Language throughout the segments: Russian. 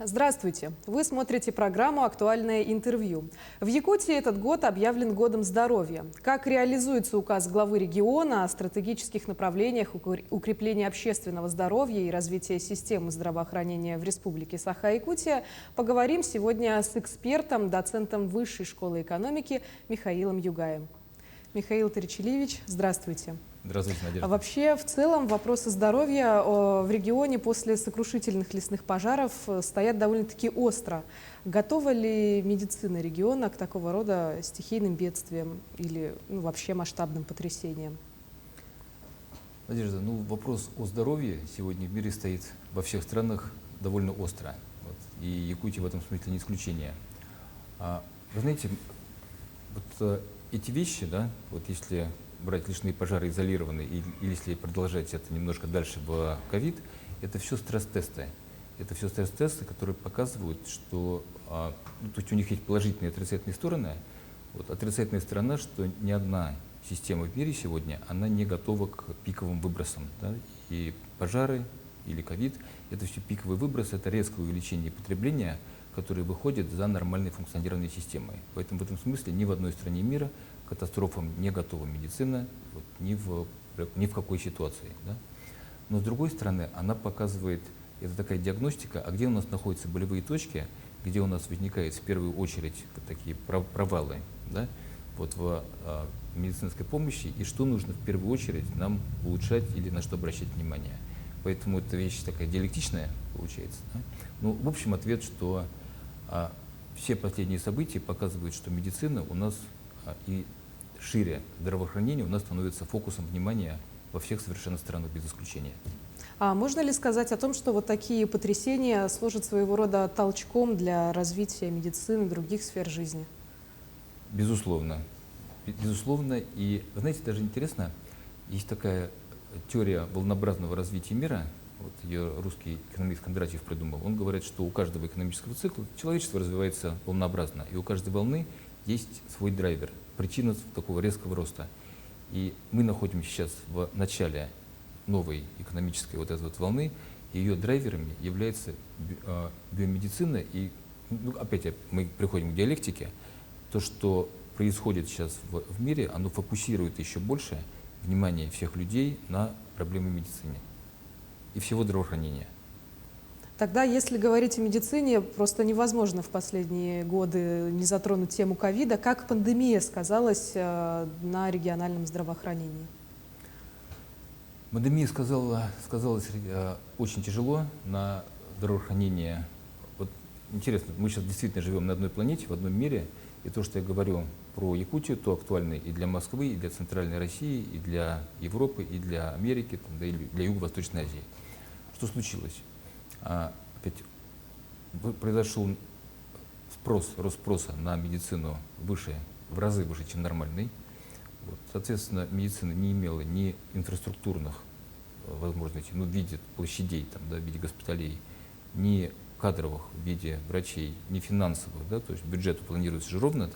Здравствуйте! Вы смотрите программу «Актуальное интервью». В Якутии этот год объявлен годом здоровья. Как реализуется указ главы региона о стратегических направлениях укрепления общественного здоровья и развития системы здравоохранения в Республике Саха-Якутия, поговорим сегодня с экспертом, доцентом Высшей школы экономики Михаилом Югаем. Михаил Таричелевич, здравствуйте. Здравствуйте, Надежда. Вообще, в целом, вопросы здоровья в регионе после сокрушительных лесных пожаров стоят довольно-таки остро. Готова ли медицина региона к такого рода стихийным бедствиям или вообще масштабным потрясениям? Надежда, вопрос о здоровье сегодня в мире стоит во всех странах довольно остро. И Якутия в этом смысле не исключение. Вы знаете, эти вещи, если брать лесные пожары изолированные, или если продолжать это немножко дальше в ковид, это все стресс-тесты. Это все стресс-тесты, которые показывают, что то есть у них есть положительные и отрицательные стороны. Отрицательная сторона, что ни одна система в мире сегодня, она не готова к пиковым выбросам. Да? И пожары или ковид, это все пиковые выбросы, это резкое увеличение потребления, которые выходят за нормальной функционирование системы. Поэтому в этом смысле ни в одной стране мира к катастрофам не готова медицина, ни в какой ситуации. Да? Но с другой стороны, она показывает, это такая диагностика, где у нас находятся болевые точки, где у нас возникают в первую очередь такие провалы, да? В медицинской помощи, и что нужно в первую очередь нам улучшать или на что обращать внимание. Поэтому эта вещь такая диалектичная получается. Да? В общем, ответ, что все последние события показывают, что медицина у нас и шире здравоохранение у нас становится фокусом внимания во всех совершенно странах без исключения. А можно ли сказать о том, что такие потрясения служат своего рода толчком для развития медицины и других сфер жизни? Безусловно. Безусловно. И, вы знаете, даже интересно, есть такая теория волнообразного развития мира, ее русский экономист Кондратьев придумал. Он говорит, что у каждого экономического цикла человечество развивается волнообразно, и у каждой волны есть свой драйвер, причина такого резкого роста. И мы находимся сейчас в начале новой экономической этой волны, и ее драйверами является биомедицина. И опять мы приходим к диалектике. То, что происходит сейчас в мире, оно фокусирует еще больше внимание всех людей на проблемы медицины и всего здравоохранения. Тогда, если говорить о медицине, просто невозможно в последние годы не затронуть тему ковида. Как пандемия сказалась на региональном здравоохранении? Пандемия сказалась очень тяжело на здравоохранение. Интересно, мы сейчас действительно живем на одной планете, в одном мире, и то, что я говорю про Якутию, то актуально и для Москвы, и для Центральной России, и для Европы, и для Америки, да и для Юго-Восточной Азии. Что случилось? Опять произошел рост спроса на медицину в разы выше, чем нормальный. Соответственно, медицина не имела ни инфраструктурных возможностей, в виде площадей, в виде госпиталей, ни кадровых в виде врачей, ни финансовых, то есть бюджет планируется же ровно,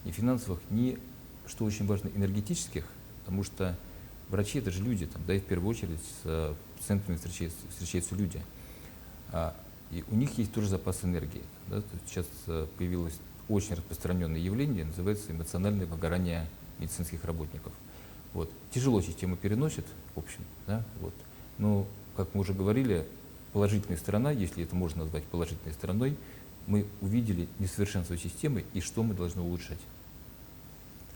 ни финансовых, ни, что очень важно, энергетических, потому что врачи — это же люди, и в первую очередь с пациентами встречаются люди. И у них есть тоже запас энергии. Да? Сейчас появилось очень распространенное явление, называется эмоциональное выгорание медицинских работников. Тяжело система переносит, в общем. Да? Но, как мы уже говорили, положительная сторона, если это можно назвать положительной стороной, мы увидели несовершенство системы и что мы должны улучшать.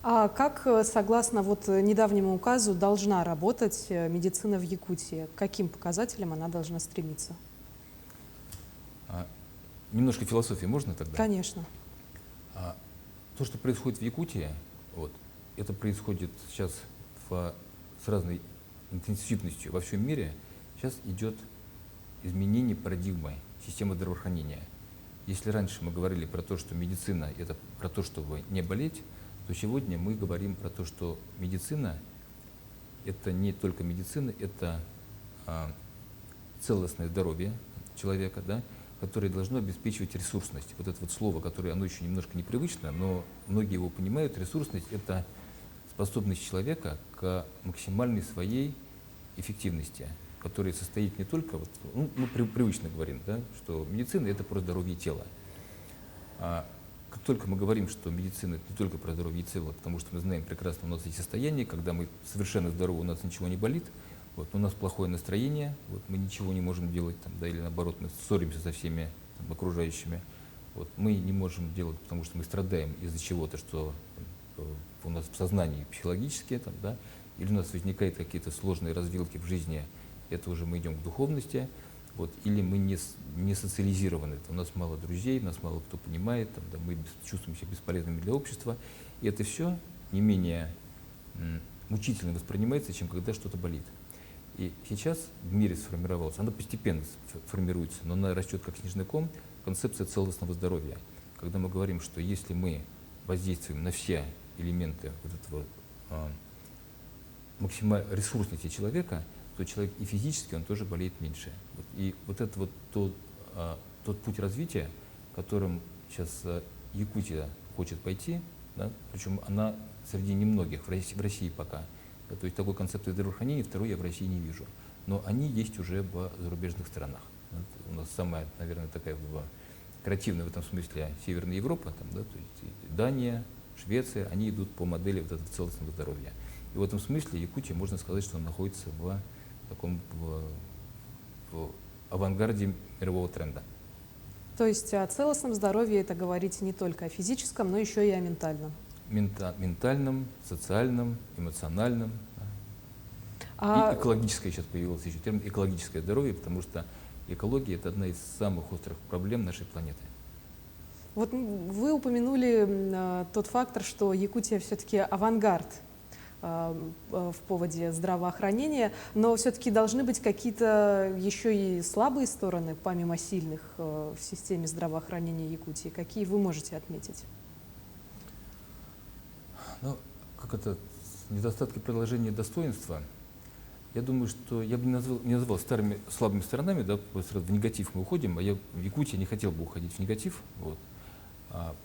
А как, согласно недавнему указу, должна работать медицина в Якутии? К каким показателям она должна стремиться? Немножко философии можно тогда? Конечно. То, что происходит в Якутии, это происходит сейчас с разной интенсивностью во всем мире. Сейчас идет изменение парадигмы системы здравоохранения. Если раньше мы говорили про то, что медицина — это про то, чтобы не болеть, то сегодня мы говорим про то, что медицина — это не только медицина, это целостное здоровье человека, которое должно обеспечивать ресурсность. Это слово, которое оно еще немножко непривычно, но многие его понимают. Ресурсность — это способность человека к максимальной своей эффективности. который состоит не только, вот, ну, мы привычно говорим, да, что медицина — это про здоровье тела. Как только мы говорим, что медицина — это не только про здоровье тела, потому что мы знаем прекрасно, у нас есть состояние, когда мы совершенно здоровы, у нас ничего не болит, вот, у нас плохое настроение, вот, мы ничего не можем делать, там, да, или наоборот, мы ссоримся со всеми там, окружающими. Вот, мы не можем делать, потому что мы страдаем из-за чего-то, что у нас в сознании психологически, там, да, или у нас возникают какие-то сложные развилки в жизни, это уже мы идем к духовности, вот, или мы не социализированы, у нас мало друзей, нас мало кто понимает, там, да, мы чувствуем себя бесполезными для общества, и это все не менее мучительно воспринимается, чем когда что-то болит. И сейчас в мире сформировалась, она постепенно формируется, но она растет как снежный ком, концепция целостного здоровья. Когда мы говорим, что если мы воздействуем на все элементы вот этого максимальной ресурсности человека, то человек и физически он тоже болеет меньше. Вот. И вот это вот тот путь развития, которым сейчас Якутия хочет пойти, да, причем она среди немногих в России пока. Да, то есть такой концепции здравоохранения второй я в России не вижу. Но они есть уже в зарубежных странах. Вот. У нас самая, наверное, такая креативная в этом смысле Северная Европа, там, да, то есть Дания, Швеция, они идут по модели вот этого целостного здоровья. И в этом смысле Якутия, можно сказать, что она находится в таком в авангарде мирового тренда. То есть о целостном здоровье это говорить не только о физическом, но еще и о ментальном. Ментальном, социальном, эмоциональном. Да. И экологическое, сейчас появился еще термин, экологическое здоровье, потому что экология — это одна из самых острых проблем нашей планеты. Вот вы упомянули тот фактор, что Якутия все-таки авангард в поводе здравоохранения, но все-таки должны быть какие-то еще и слабые стороны, помимо сильных, в системе здравоохранения Якутии. Какие вы можете отметить? Ну, как это, недостатки предложения достоинства. Я думаю, что я бы не назвал старыми слабыми сторонами, да, сразу в негатив мы уходим, а я в Якутии не хотел бы уходить в негатив, вот.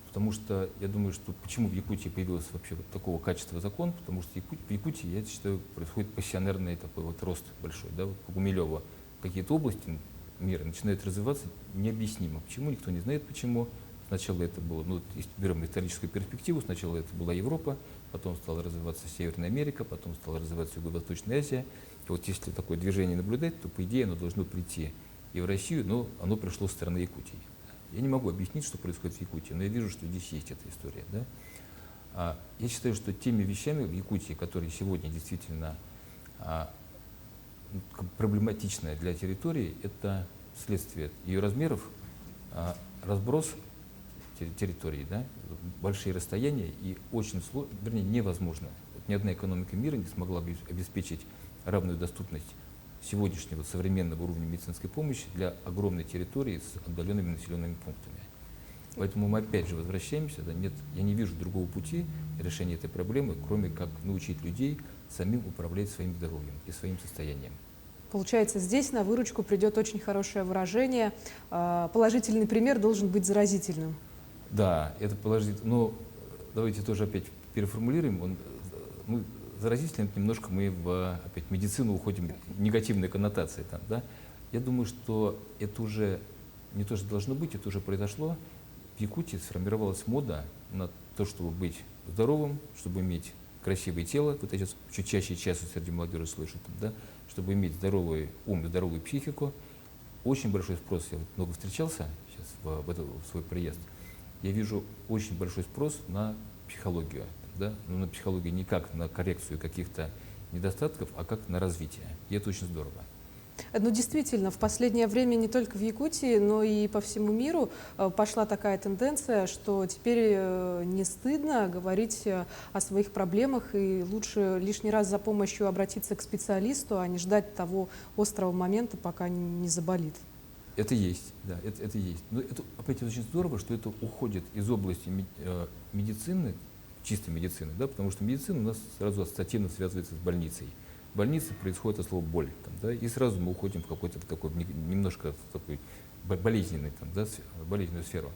Потому что я думаю, что почему в Якутии появился вообще вот такого качества закон, потому что в Якутии, я считаю, происходит пассионарный такой вот рост большой, да, вот по Гумилеву какие-то области мира начинают развиваться необъяснимо. Почему, никто не знает почему. Сначала это было, ну, если берем историческую перспективу, сначала это была Европа, потом стала развиваться Северная Америка, потом стала развиваться Юго-Восточная Азия. И вот если такое движение наблюдать, то, по идее, оно должно прийти и в Россию, но оно пришло со стороны Якутии. Я не могу объяснить, что происходит в Якутии, но я вижу, что здесь есть эта история. Да? Я считаю, что теми вещами в Якутии, которые сегодня действительно проблематичны для территории, это следствие ее размеров, разброс территории, да? Большие расстояния и очень сложно, вернее, невозможно. Ни одна экономика мира не смогла бы обеспечить равную доступность сегодняшнего современного уровня медицинской помощи для огромной территории с отдаленными населенными пунктами. Поэтому мы опять же возвращаемся, да, нет, я не вижу другого пути решения этой проблемы, кроме как научить людей самим управлять своим здоровьем и своим состоянием. Получается, здесь на выручку придет очень хорошее выражение. Положительный пример должен быть заразительным. Да, это положительно. Но давайте тоже опять переформулируем. Мы заразительно немножко мы в опять медицину уходим, негативные коннотации там, да. Я думаю, что это уже не то, что должно быть, это уже произошло. В Якутии сформировалась мода на то, чтобы быть здоровым, чтобы иметь красивое тело. Вот я сейчас чуть чаще и чаще среди молодежи слышу, там, да, чтобы иметь здоровый ум и здоровую психику. Очень большой спрос. Я вот много встречался сейчас в свой приезд. Я вижу очень большой спрос на психологию. Да? Но на психологию не как на коррекцию каких-то недостатков, а как на развитие. И это очень здорово. Ну, действительно, в последнее время не только в Якутии, но и по всему миру пошла такая тенденция, что теперь не стыдно говорить о своих проблемах, и лучше лишний раз за помощью обратиться к специалисту, а не ждать того острого момента, пока не заболит. Это есть, да, это есть. Но это, опять, очень здорово, что это уходит из области медицины, чистой медицины, да, потому что медицина у нас сразу ассоциативно связывается с больницей. В больнице происходит от слова боль, там, да, и сразу мы уходим в какой-то такой немножко такой болезненный, там, да, болезненную сферу.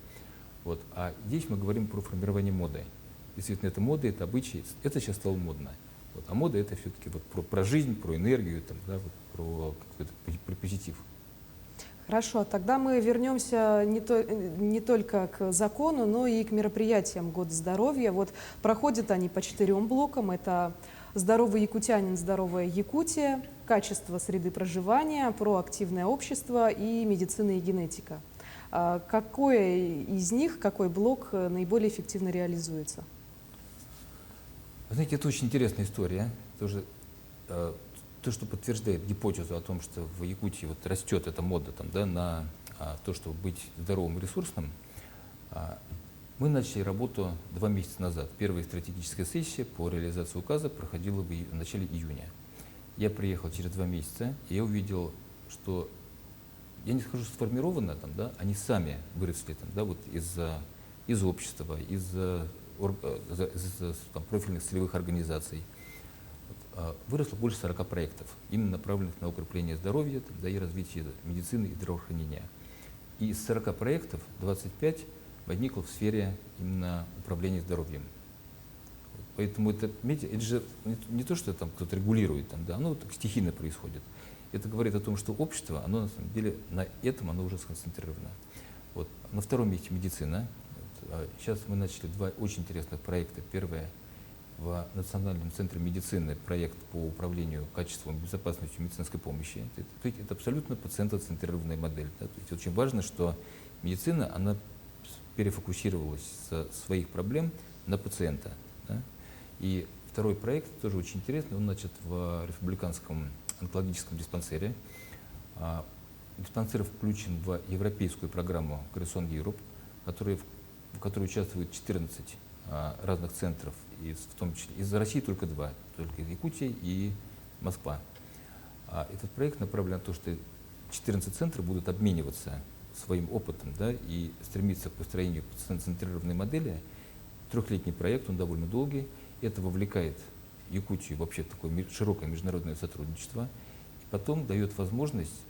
Вот. А здесь мы говорим про формирование моды. Действительно, это мода, это обычаи, это сейчас стало модно. Вот. А мода это все-таки вот про жизнь, про энергию, там, да, вот, про какой-то позитив. Хорошо, тогда мы вернемся не только к закону, но и к мероприятиям Года здоровья. Вот проходят они по 4 блокам. Это «Здоровый якутянин, здоровая Якутия», «Качество среды проживания», «Проактивное общество» и «Медицина и генетика». Какой из них, какой блок наиболее эффективно реализуется? Вы знаете, это очень интересная история. Тоже, то, что подтверждает гипотезу о том, что в Якутии вот растет эта мода там, да, на то, чтобы быть здоровым и ресурсным, мы начали работу 2 месяца назад. Первая стратегическая сессия по реализации указа проходила в начале июня. Я приехал через 2 месяца, и я увидел, что, я не скажу сформировано, там, да, они сами выросли там, да, вот из общества, из там, профильных целевых организаций. Выросло больше 40 проектов, именно направленных на укрепление здоровья, там, да, и развитие медицины и здравоохранения. И из 40 проектов 25 возникло в сфере именно управления здоровьем. Поэтому это же не то, что там кто-то регулирует, там, да, оно так стихийно происходит. Это говорит о том, что общество, оно на самом деле на этом оно уже сконцентрировано. Вот. На втором месте медицина. Вот. Сейчас мы начали 2 очень интересных проекта. Первое — в Национальном центре медицины проект по управлению качеством и безопасностью медицинской помощи. Это абсолютно пациентоцентрированная модель. Да? То есть очень важно, что медицина, она перефокусировалась со своих проблем на пациента. Да? И второй проект тоже очень интересный, он начат в республиканском онкологическом диспансере. Диспансер включен в европейскую программу Horizon Europe, в которой участвуют 14 разных центров, в том числе из России только 2, только Якутия и Москва. Этот проект направлен на то, что 14 центров будут обмениваться своим опытом, да, и стремиться к построению пациент-центрированной модели. 3-летний проект, он довольно долгий. Это вовлекает Якутию вообще в такое широкое международное сотрудничество. И потом дает возможность,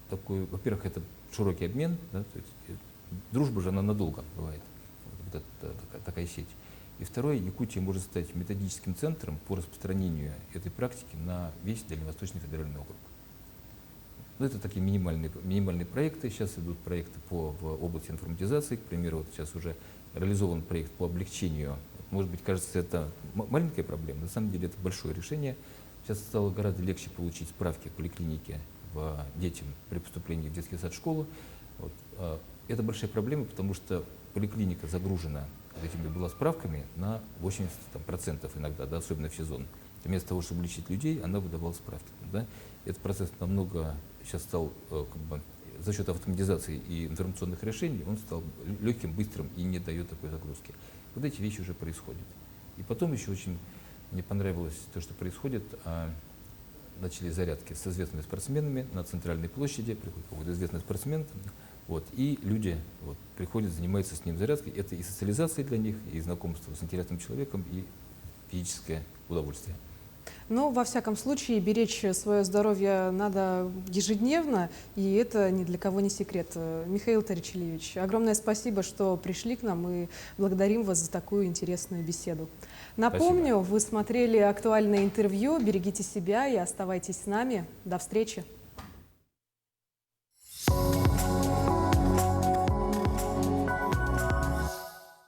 такой, во-первых, это широкий обмен, да, то есть дружба же она надолго бывает, вот такая сеть. И второе, Якутия может стать методическим центром по распространению этой практики на весь Дальневосточный федеральный округ. Ну, это такие минимальные проекты. Сейчас идут проекты в области информатизации. К примеру, вот сейчас уже реализован проект по облегчению. Может быть, кажется, это маленькая проблема. На самом деле это большое решение. Сейчас стало гораздо легче получить справки в поликлинике детям при поступлении в детский сад, школу. Вот. Это большая проблема, потому что поликлиника загружена этими справками на 80% иногда, да, особенно в сезон. Вместо того, чтобы лечить людей, она выдавала справки. Да. Этот процесс намного сейчас стал, за счет автоматизации и информационных решений, он стал легким, быстрым и не дает такой загрузки. Вот эти вещи уже происходят. И потом еще очень мне понравилось то, что происходит. Начали зарядки с известными спортсменами на центральной площади, приходит какой-то известный спортсмен, вот, и люди вот, приходят, занимаются с ним зарядкой. Это и социализация для них, и знакомство с интересным человеком, и физическое удовольствие. Но, во всяком случае, беречь свое здоровье надо ежедневно, и это ни для кого не секрет. Михаил Таричелевич, огромное спасибо, что пришли к нам, и благодарим вас за такую интересную беседу. Напомню, вы смотрели актуальное интервью. Берегите себя и оставайтесь с нами. До встречи.